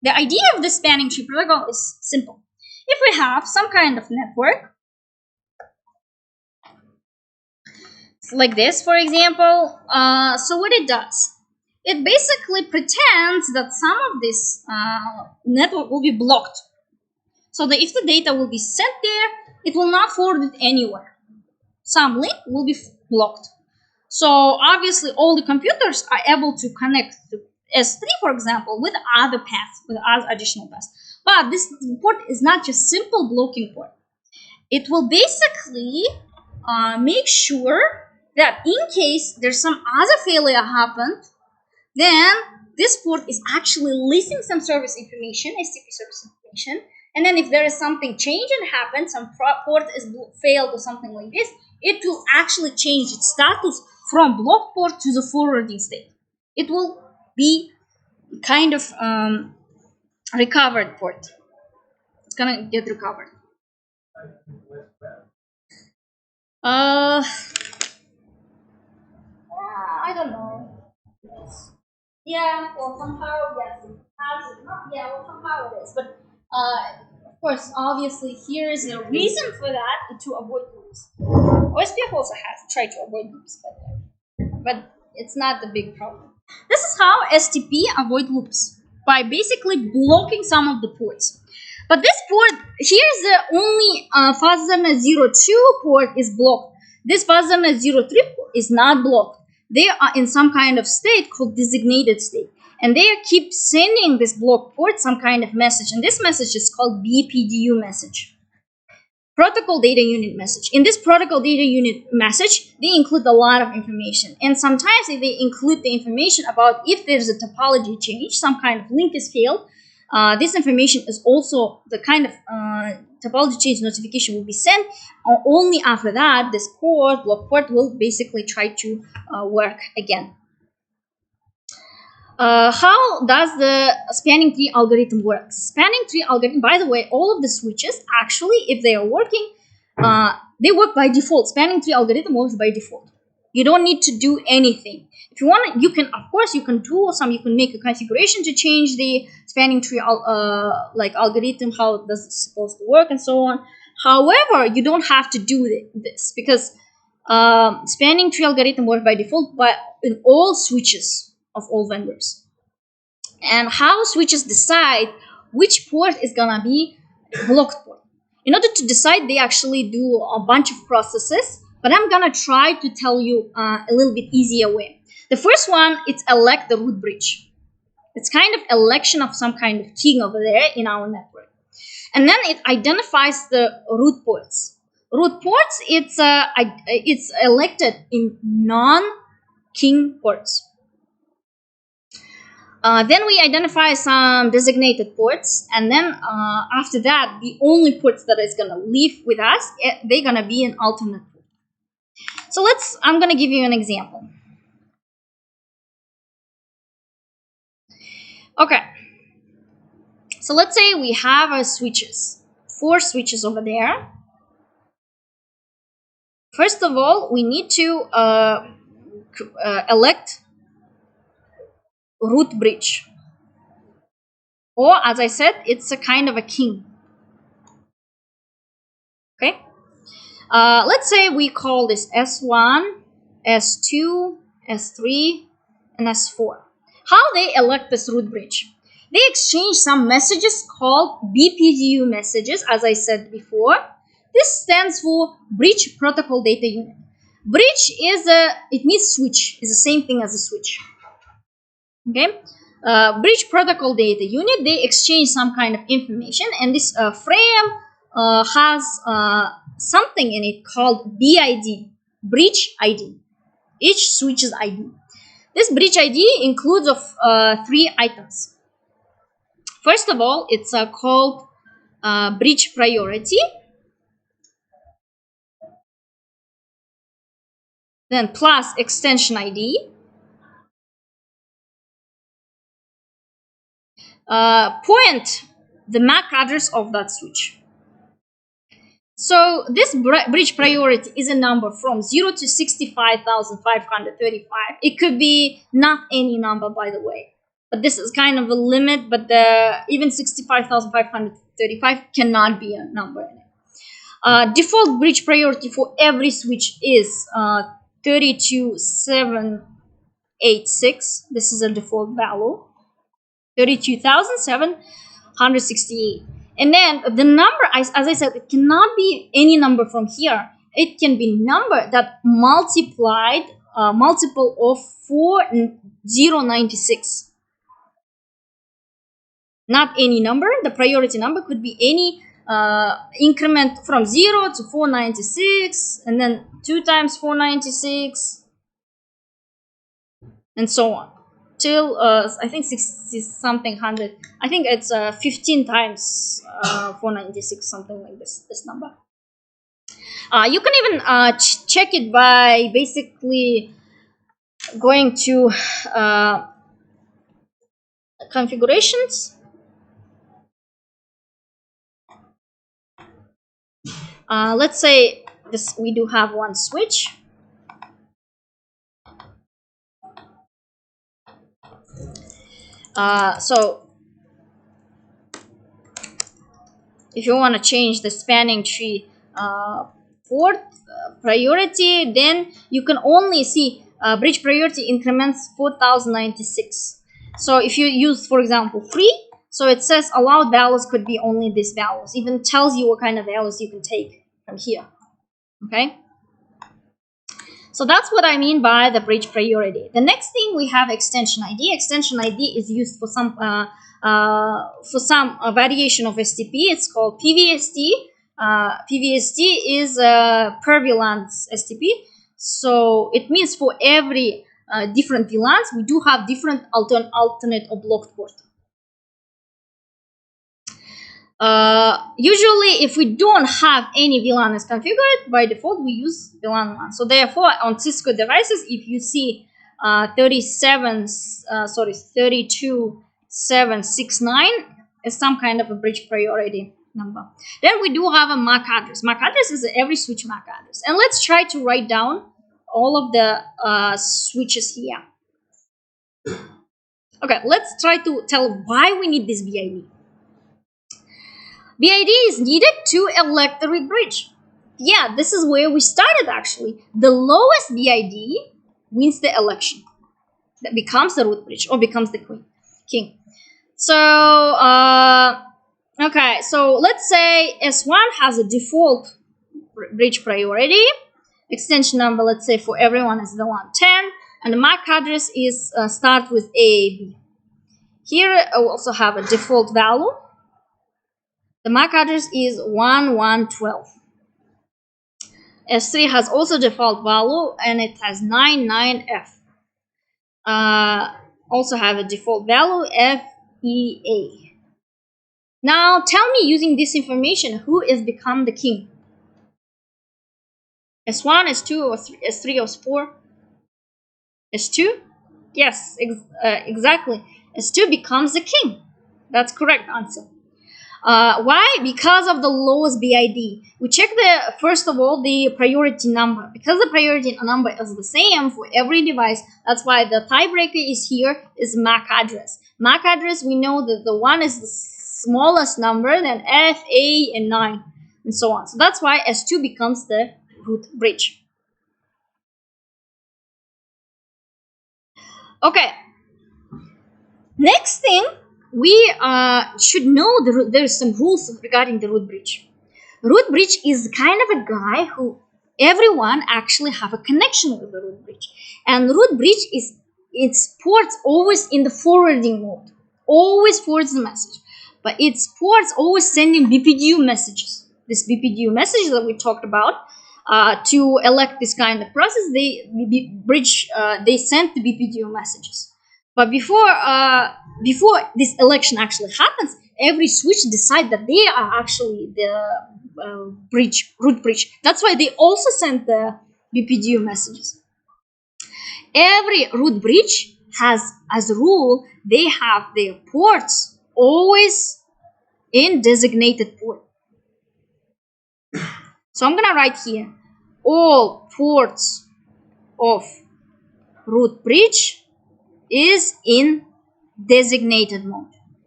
The idea of the spanning tree protocol is simple. If we have some kind of network, like this, for example, so what it does, it basically pretends that some of this network will be blocked. So that if the data will be sent there, it will not forward it anywhere. Some link will be blocked. So obviously all the computers are able to connect to S3, for example, with other paths, with other additional paths. But this port is not just simple blocking port. It will basically make sure that in case there's some other failure happened, then this port is actually listing some service information, STP service information, and then if there is something change and happen, some port is failed or something like this, it will actually change its status from blocked port to the forwarding state. It will be kind of recovered port. It's gonna get recovered. I don't know. Yeah, well, somehow, yes, it has it. Not, yeah, well, somehow it is. But, of course, obviously, here is a reason for that, to avoid loops. OSPF also has tried to avoid loops, but it's not the big problem. This is how STP avoid loops, by basically blocking some of the ports. But this port, here's the only FASM02 port is blocked. This FASM03 port is not blocked. They are in some kind of state called designated state. And they keep sending this block port some kind of message. And this message is called BPDU message. Protocol data unit message. In this protocol data unit message, they include a lot of information. And sometimes they include the information about if there's a topology change, some kind of link is failed. This information is also the kind of topology change notification will be sent. Only after that, this port, block port, will basically try to work again. How does the spanning tree algorithm work? Spanning tree algorithm, by the way, all of the switches, actually, if they are working, they work by default. Spanning tree algorithm works by default. You don't need to do anything. If you want, you can, of course, you can do some. You can make a configuration to change the spanning tree like algorithm, how does it supposed to work, and so on. However, you don't have to do this because spanning tree algorithm works by default, but in all switches of all vendors. And how switches decide which port is gonna be blocked port? In order to decide, they actually do a bunch of processes. But I'm gonna try to tell you a little bit easier way. The first one, it's elect the root bridge. It's kind of election of some kind of king over there in our network. And then it identifies the root ports. Root ports, it's elected in non-king ports. Then we identify some designated ports, and then after that, the only ports that is gonna live with us, they're gonna be an alternate. So I'm going to give you an example. Okay. So let's say we have our switches, 4 switches over there. First of all, we need to elect root bridge. Or, as I said, it's a kind of a king. Okay. Let's say we call this S1, S2, S3, and S4. How they elect this root bridge? They exchange some messages called BPDU messages, as I said before. This stands for Bridge Protocol Data Unit. Bridge is it means switch. It's the same thing as a switch. Okay. Bridge Protocol Data Unit, they exchange some kind of information, and this frame has something in it called BID, bridge ID, each switch's ID. This bridge ID includes of 3 items. First of all, it's called bridge priority, then plus extension ID, point the MAC address of that switch. So this bridge priority is a number from 0 to 65,535. It could be not any number, by the way. but this is kind of a limit. But even 65,535 cannot be a number. Default bridge priority for every switch is 32,786. This is a default value. 32,768. And then the number, as I said, it cannot be any number from here. It can be number that multiplied multiple of 4096. Not any number. The priority number could be any increment from 0 to 496, and then 2 times 496, and so on, till I think 60 something hundred. I think it's 15 times 496, something like this number. You can even check it by basically going to configurations. Let's say this, we do have one switch. So if you want to change the spanning tree port priority, then you can only see bridge priority increments 4096. So if you use, for example, 3, so it says allowed values could be only these values. Even tells you what kind of values you can take from here. Okay. So that's what I mean by the bridge priority. The next thing, we have extension ID. Extension ID is used for some variation of STP. It's called PVST. PVST is per VLANs STP. So it means for every different VLANs, we do have different alternate or blocked port. Usually, if we don't have any VLAN is configured, by default we use VLAN 1. So therefore, on Cisco devices, if you see 32769 is some kind of a bridge priority number. Then we do have a MAC address. MAC address is every switch MAC address. And let's try to write down all of the switches here. Okay, let's try to tell why we need this BID. BID is needed to elect the root bridge. Yeah, this is where we started actually. The lowest BID wins the election. That becomes the root bridge or becomes the king. So, okay, so let's say S1 has a default bridge priority. Extension number, let's say for everyone is the 110. And the MAC address is start with AAB. Here I also have a default value. The MAC address is 1112. S3 has also default value and it has 99F. Also have a default value FEA. Now tell me, using this information, who is become the king? S1, S2, or S3, or S4? S2? Yes, exactly. S2 becomes the king. That's correct answer. Why? Because of the lowest BID. We check first of all the priority number. Because the priority number is the same for every device, that's why the tiebreaker is here is MAC address. MAC address, we know that the one is the smallest number, then F, A, and 9, and so on. So that's why S2 becomes the root bridge. Okay. Next thing, we should know there's some rules regarding the root bridge. Root bridge is kind of a guy who everyone actually have a connection with the root bridge. And root bridge is, its ports always in the forwarding mode. Always forwards the message. But its ports always sending BPDU messages. This BPDU message that we talked about, to elect this kind of process, they send the BPDU messages. But before this election actually happens, every switch decide that they are actually the root bridge. That's why they also send the BPDU messages. Every root bridge has, as a rule, they have their ports always in designated port. So I'm gonna write here, all ports of root bridge is in designated moment.